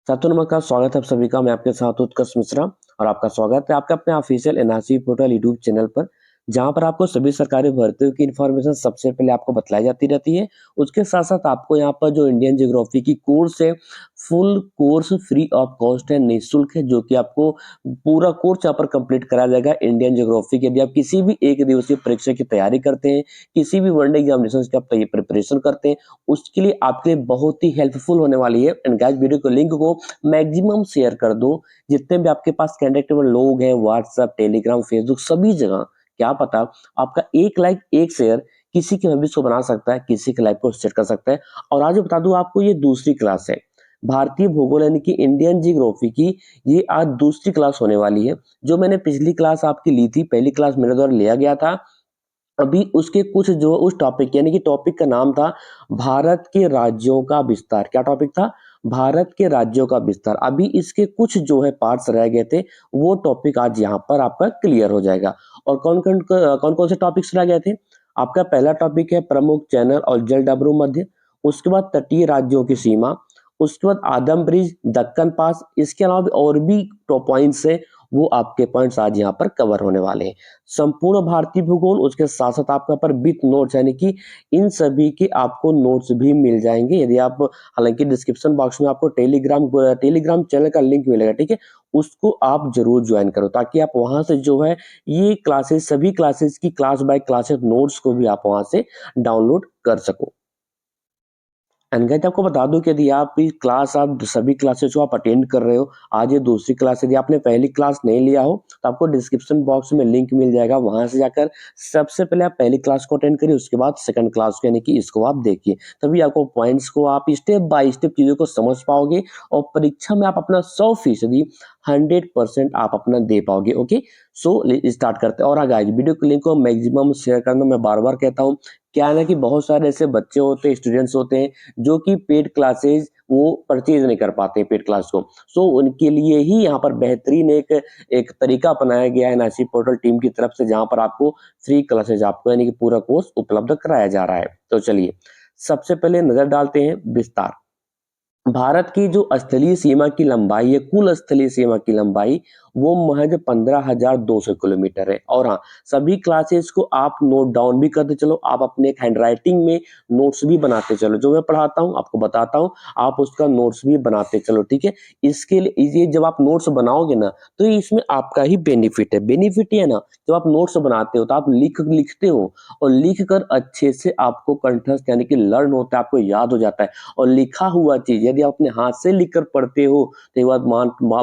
साथियों नमस्कार, स्वागत है आप सभी का। मैं आपके साथ उत्कर्ष मिश्रा और आपका स्वागत है आपका अपने official NRC portal YouTube channel पर, जहां पर आपको सभी सरकारी भर्तियों की इन्फॉर्मेशन सबसे पहले आपको बतलाई जाती रहती है। उसके साथ साथ आपको यहाँ पर जो इंडियन ज्योग्राफी की कोर्स है, full course free of cost है, निःशुल्क है, जो कि आपको पूरा कोर्स यहाँ पर कंप्लीट कराया जाएगा इंडियन ज्योग्राफी की। यदि आप किसी भी एक दिवसीय परीक्षा की तैयारी करते हैं, किसी भी वनडे एग्जामिनेशन की आप प्रिपरेशन करते हैं, उसके लिए आपके लिए बहुत ही हेल्पफुल होने वाली है। एंड गाइस, वीडियो को लिंक को मैक्सिमम शेयर कर दो। जितने भी आपके पास कनेक्टेबल लोग हैं, व्हाट्सएप, टेलीग्राम, फेसबुक, सभी जगह, क्या पता आपका एक लाइक एक शेयर किसी के भविष्य को बना सकता है, किसी के लाइफ को सेट कर सकता है। और आज बता दूं आपको, ये दूसरी क्लास है भारतीय भूगोल यानी कि इंडियन जियोग्राफी की। ये आज दूसरी क्लास होने वाली है। जो मैंने पिछली क्लास आपकी ली थी, पहली क्लास मेरे द्वारा लिया गया था। अभी उसके कुछ जो उस टॉपिक यानी कि टॉपिक का नाम था भारत के राज्यों का विस्तार। क्या टॉपिक था? भारत के राज्यों का विस्तार। अभी इसके कुछ जो है पार्ट्स रह गए थे, वो टॉपिक आज यहाँ पर आपका क्लियर हो जाएगा। और कौन कौन से टॉपिक्स रह गए थे? आपका पहला टॉपिक है प्रमुख चैनल और जलडाबरू मध्य। उसके बाद तटीय राज्यों की सीमा। उसके बाद आदम ब्रिज, दक्कन पास। इसके अलावा भी और भी पॉइंट्स है, वो आपके पॉइंट्स आज यहाँ पर कवर होने वाले हैं। संपूर्ण भारतीय भूगोल, उसके साथ साथ आपका पर विथ नोट्स यानी कि इन सभी के आपको नोट्स भी मिल जाएंगे। यदि आप, हालांकि डिस्क्रिप्शन बॉक्स में आपको टेलीग्राम चैनल का लिंक मिलेगा, ठीक है, उसको आप जरूर ज्वाइन करो, ताकि आप वहां से जो है ये क्लासेस, सभी क्लासेस की क्लास बाय क्लासेस नोट्स को भी आप वहां से डाउनलोड कर सको। एंड गाइस, आपको बता दूं कि यदि आप इस क्लास, आप सभी क्लासेस को आप अटेंड कर रहे हो, आज ये दूसरी क्लास, यदि आपने पहली क्लास नहीं लिया हो तो आपको डिस्क्रिप्शन बॉक्स में लिंक मिल जाएगा। वहां से जाकर सबसे पहले आप पहली क्लास को अटेंड करिए, उसके बाद सेकंड क्लास को यानी कि इसको आप देखिए। तभी आपको पॉइंट्स को, आप स्टेप बाय स्टेप चीजों को समझ पाओगे और परीक्षा में आप अपना 100% 100% आप अपना दे पाओगे। ओके, सो स्टार्ट करते हैं। और हाँ गाइस, वीडियो के लिंक को मैक्सिमम शेयर करना, मैं बार बार कहता हूँ। क्या है ना कि बहुत सारे ऐसे बच्चे होते हैं, स्टूडेंट्स होते हैं, जो कि पेड क्लासेस वो परचेज नहीं कर पाते पेड क्लास को। सो उनके लिए ही यहाँ पर बेहतरीन एक एक तरीका अपनाया गया है एनआईसी पोर्टल टीम की तरफ से, जहां पर आपको फ्री क्लासेज आपको यानी कि पूरा कोर्स उपलब्ध कराया जा रहा है। तो चलिए सबसे पहले नजर डालते हैं विस्तार। भारत की जो स्थलीय सीमा की लंबाई है, कुल स्थलीय सीमा की लंबाई, वो महज 15,200 किलोमीटर है। और हाँ, सभी क्लासेस को आप नोट डाउन भी करते चलो, आप अपने हैंड राइटिंग में नोट्स भी बनाते चलो। जो मैं पढ़ाता हूँ आपको बताता हूँ, आप उसका नोट्स भी बनाते चलो, ठीक है। इसके लिए ये जब आप नोट्स बनाओगे ना, तो इसमें आपका ही बेनिफिट है। बेनिफिट ये है ना, जब आप नोट्स बनाते हो तो आप लिखते हो, और लिख कर अच्छे से आपको कंठस्थ यानी कि लर्न होता है, आपको याद हो जाता है। और लिखा हुआ चीज यदि आप अपने हाथ से लिखकर पढ़ते हो तो एक बात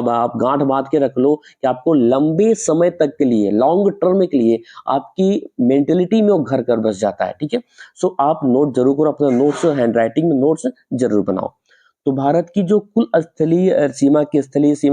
आप गांठ बांध के रख लो कि आपको लंबे समय तक के लिए, लॉन्ग टर्म के लिए आपकी मेंटेलिटी में वो घर कर बस जाता है, ठीक है। सो आप नोट जरूर करो, अपना नोट्स हैंड राइटिंग में नोट्स जरूर बनाओ। तो भारत की जो कुल स्थलीय सीमा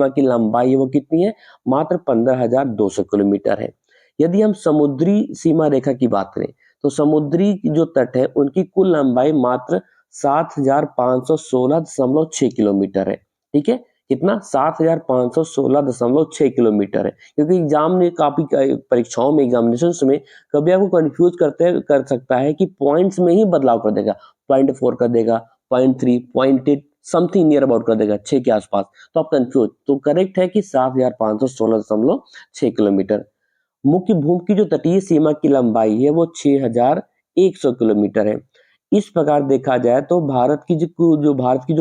की लंबाई है, वो कितनी है? मात्र 15,200 किलोमीटर है। यदि हम समुद्री सीमा रेखा की बात करें, तो समुद्री जो तट है उनकी कुल लंबाई मात्र 7,516.6 किलोमीटर है, ठीक है। कितना? 7,516.6 किलोमीटर है। क्योंकि एग्जाम में काफी परीक्षाओं में, एग्जामिनेशन में कभी आपको कंफ्यूज कर सकता है कि पॉइंट्स में ही बदलाव कर देगा, 0.4 कर देगा, 0.3, 0.8, समथिंग नियर अबाउट कर देगा 6 के आसपास, तो आप कंफ्यूज। तो करेक्ट है कि 7,516.6 किलोमीटर। मुख्य भूमि की जो तटीय सीमा की लंबाई है, वो 6,100 किलोमीटर है। इस प्रकार देखा जाए तो भारत की जो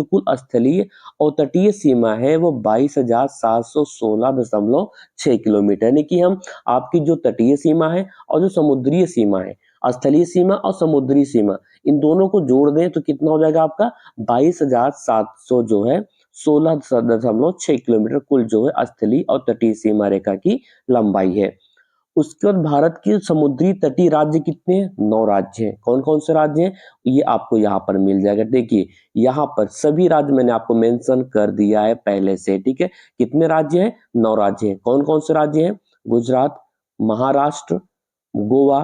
कुल स्थलीय और तटीय सीमा है, वो 22,716.6 किलोमीटर, यानी कि हम आपकी जो तटीय सीमा है और जो समुद्रीय सीमा है, स्थलीय सीमा और समुद्री सीमा, इन दोनों को जोड़ दें तो कितना हो जाएगा आपका? 22,700 जो है 16.6 किलोमीटर कुल जो है स्थलीय और तटीय सीमा रेखा की लंबाई है। उसके बाद भारत के समुद्री तटीय राज्य कितने हैं? 9 राज्य हैं। कौन कौन से राज्य हैं? ये आपको यहाँ पर मिल जाएगा। देखिए यहाँ पर सभी राज्य मैंने आपको मेंशन कर दिया है पहले से, ठीक है। कितने राज्य हैं? 9 राज्य हैं। कौन कौन से राज्य हैं? गुजरात, महाराष्ट्र, गोवा,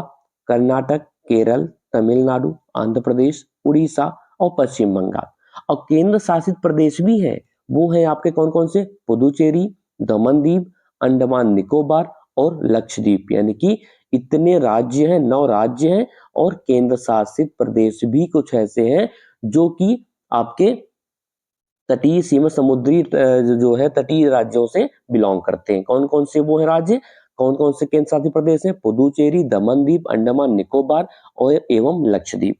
कर्नाटक, केरल, तमिलनाडु, आंध्र प्रदेश, उड़ीसा और पश्चिम बंगाल। और केंद्र शासित प्रदेश भी है, वो है आपके कौन कौन से? पुदुचेरी, दमन दीव, अंडमान निकोबार और लक्षद्वीप। यानी कि इतने राज्य हैं, 9 राज्य हैं। और केंद्र शासित प्रदेश भी कुछ ऐसे हैं जो कि आपके तटीय सीमा समुद्री जो है तटीय राज्यों से बिलोंग करते हैं। कौन कौन से वो है राज्य, कौन कौन से केंद्र शासित प्रदेश है? पुदुचेरी, दमन दीप, अंडमान निकोबार और एवं लक्षद्वीप।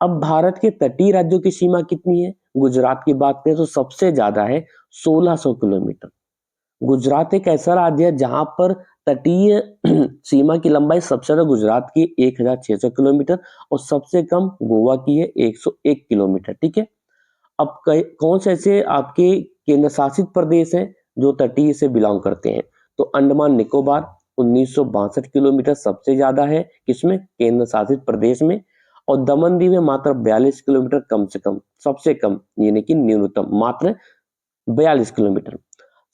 अब भारत के तटीय राज्यों की सीमा कितनी है? गुजरात की बात करें तो सबसे ज्यादा है 1600 किलोमीटर। गुजरात एक ऐसा राज्य है जहां पर तटीय सीमा की लंबाई सबसे ज्यादा गुजरात की 1600 किलोमीटर और सबसे कम गोवा की है 101 किलोमीटर। ठीक है। अब कौन से ऐसे आपके केंद्र शासित प्रदेश हैं जो तटीय से बिलोंग करते हैं? तो अंडमान निकोबार 1962 किलोमीटर सबसे ज्यादा है किसमें? केंद्र शासित प्रदेश में। और दमन दीव में मात्र 42 किलोमीटर कम से कम, सबसे कम यानी कि न्यूनतम मात्र 42 किलोमीटर।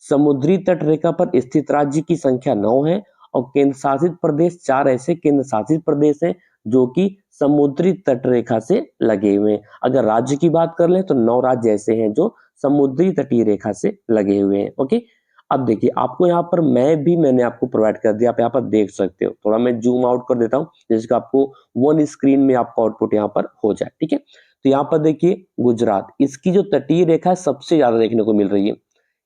समुद्री तट रेखा पर स्थित राज्य की संख्या 9 है और केंद्र शासित प्रदेश 4 ऐसे केंद्र शासित प्रदेश हैं जो कि समुद्री तट रेखा से लगे हुए हैं। अगर राज्य की बात कर ले तो 9 राज्य ऐसे हैं जो समुद्री तटीय रेखा से लगे हुए हैं। ओके। अब देखिए आपको यहाँ पर मैंने आपको प्रोवाइड कर दिया, आप यहाँ पर देख सकते हो। थोड़ा मैं जूम आउट कर देता हूँ जिसका आपको वन स्क्रीन में आपका आउटपुट यहाँ पर हो जाए। ठीक है। तो यहाँ पर देखिए गुजरात, इसकी जो तटीय रेखा है सबसे ज्यादा देखने को मिल रही है।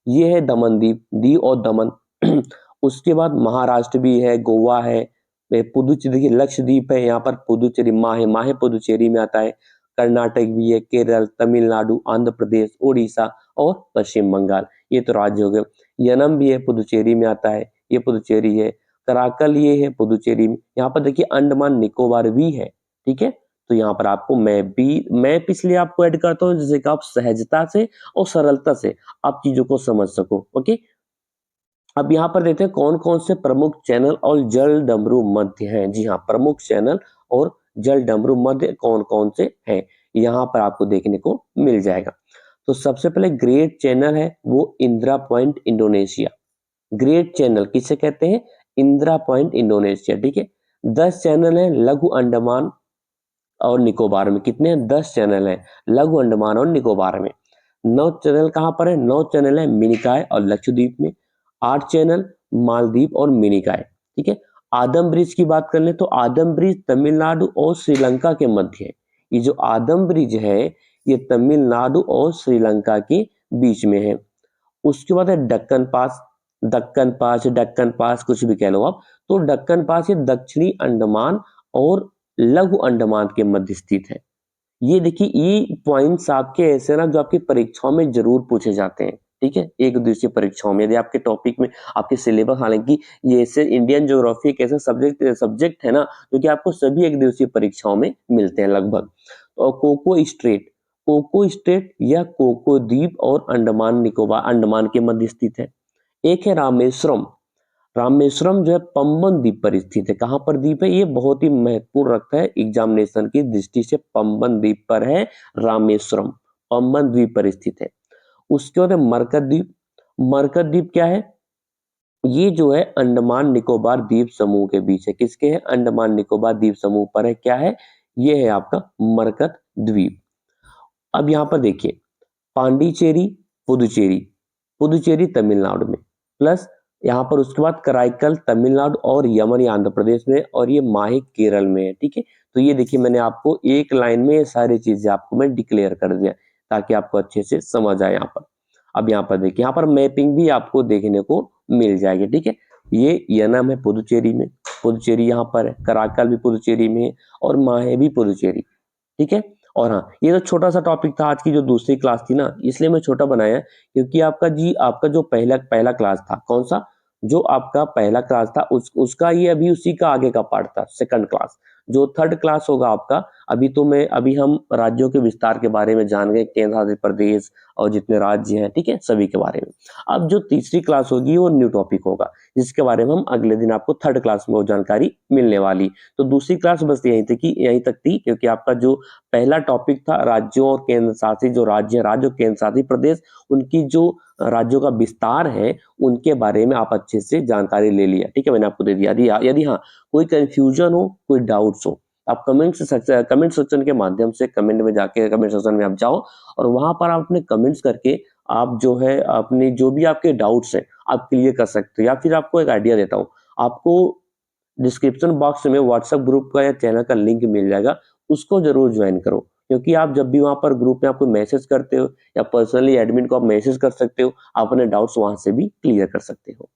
ये है दमनदीप, दीव और दमन। उसके बाद महाराष्ट्र भी है, गोवा है, पुदुचेरी, देखिए लक्षद्वीप है, यहाँ पर पुदुचेरी माहे पुदुचेरी में आता है। कर्नाटक भी है, केरल, तमिलनाडु, आंध्र प्रदेश, उड़ीसा और पश्चिम बंगाल, ये तो राज्य हो गए। यनम भी है, पुदुचेरी में आता है, ये पुदुचेरी है। कराकल ये है पुदुचेरी में। यहाँ पर देखिए अंडमान निकोबार भी है। ठीक है। तो यहाँ पर आपको मैप इसलिए आपको ऐड करता हूँ जिससे कि आप सहजता से और सरलता से आप चीजों को समझ सको। ओके। अब यहाँ पर देखते हैं कौन कौन से प्रमुख चैनल और जल डमरू मध्य हैं। जी हाँ, प्रमुख चैनल और जल डमरू मध्य कौन कौन से हैं यहाँ पर आपको देखने को मिल जाएगा। तो सबसे पहले ग्रेट चैनल है वो Indira point Indonesia. Great channel किसे कहते हैं? Indira point Indonesia. ठीक है। 10 चैनल है लघु अंडमान और निकोबार में। कितने हैं? 10 चैनल है लघु अंडमान और निकोबार में। 9 चैनल कहां पर है? 9 चैनल है मिनिकॉय और लक्षद्वीप में। 8 चैनल मालदीव और मिनिकॉय। ठीक है। आदम ब्रिज की बात कर ले तो आदम ब्रिज तमिलनाडु और श्रीलंका के मध्य है। ये जो आदम ब्रिज है ये तमिलनाडु और श्रीलंका के बीच में है। उसके बाद है दक्कन पास। दक्कन पास कुछ भी कह लो आप। तो दक्कन पास ये दक्षिणी अंडमान और लघु अंडमान के मध्य स्थित है। ये देखिए ये पॉइंट्स आपके ऐसे ना जो आपकी परीक्षाओं में जरूर पूछे जाते हैं। ठीक है। एक दिवसीय परीक्षाओं में यदि आपके टॉपिक में आपके सिलेबस, हालांकि ये ऐसे इंडियन ज्योग्राफी एक ऐसा सब्जेक्ट है ना जो कि आपको सभी एक दिवसीय परीक्षाओं में मिलते हैं लगभग। और कोको स्ट्रेट या कोको द्वीप और अंडमान निकोबार अंडमान के मध्य स्थित है। एक है रामेश्वरम। रामेश्वरम जो है पंबन द्वीप पर स्थित है। कहां पर द्वीप है? ये बहुत ही महत्वपूर्ण रखता है एग्जामिनेशन की दृष्टि से। पंबन द्वीप पर है रामेश्वरम, पंबन द्वीप पर स्थित है। उसके बाद है मरकत द्वीप। मरकत द्वीप क्या है? ये जो है अंडमान निकोबार द्वीप समूह के बीच है। किसके है? अंडमान निकोबार द्वीप समूह पर है। क्या है? ये है आपका मरकत द्वीप। अब यहाँ पर देखिए पांडिचेरी, पुदुचेरी, पुदुचेरी तमिलनाडु में, प्लस यहाँ पर उसके बाद कराईकल तमिलनाडु और यमन आंध्र प्रदेश में, और ये माहे केरल में है। ठीक है। तो ये देखिए मैंने आपको एक लाइन में ये सारी चीजें आपको मैं डिक्लेयर कर दिया ताकि आपको अच्छे से समझ आए यहाँ पर। अब यहाँ पर देखिए यहाँ पर मैपिंग भी आपको देखने को मिल जाएगी। ठीक है। ये यनम है पुदुचेरी में, पुदुचेरी यहाँ पर है, कराकल भी पुदुचेरी में है और माहे भी पुदुचेरी। ठीक है। और हाँ, ये तो छोटा सा टॉपिक था आज की जो दूसरी क्लास थी ना, इसलिए मैं छोटा बनाया क्योंकि आपका जो पहला पहला क्लास था, कौन सा? जो आपका पहला क्लास था उसका ये अभी उसी का आगे का पार्ट था, सेकंड क्लास। जो थर्ड क्लास होगा आपका, अभी हम राज्यों के विस्तार के बारे में जान गए, केंद्र शासित प्रदेश और जितने राज्य हैं, ठीक है, सभी के बारे में। अब जो तीसरी क्लास होगी वो न्यू टॉपिक होगा जिसके बारे में हम अगले दिन आपको थर्ड क्लास में वो जानकारी मिलने वाली। तो दूसरी क्लास बस यहीं तक थी क्योंकि आपका जो पहला टॉपिक था राज्यों और केंद्र शासित जो राज्य और केंद्र शासित प्रदेश, उनकी जो राज्यों का विस्तार है उनके बारे में आप अच्छे से जानकारी ले लिया। ठीक है, मैंने आपको दे दिया। यदि हाँ कोई कंफ्यूजन हो, कोई डाउट्स हो, आप कमेंट सेक्शन के माध्यम से कमेंट में जाके कमेंट सेक्शन में आप जाओ और वहां पर आप अपने कमेंट्स करके आप जो है अपने जो भी आपके डाउट्स हैं आप क्लियर कर सकते हो। या फिर आपको एक आइडिया देता हूँ, आपको डिस्क्रिप्शन बॉक्स में व्हाट्सएप ग्रुप का या चैनल का लिंक मिल जाएगा, उसको जरूर ज्वाइन करो। क्योंकि आप जब भी वहाँ पर ग्रुप में आपको मैसेज करते हो या पर्सनली एडमिन को आप मैसेज कर सकते हो, आप अपने डाउट्स वहाँ से भी क्लियर कर सकते हो।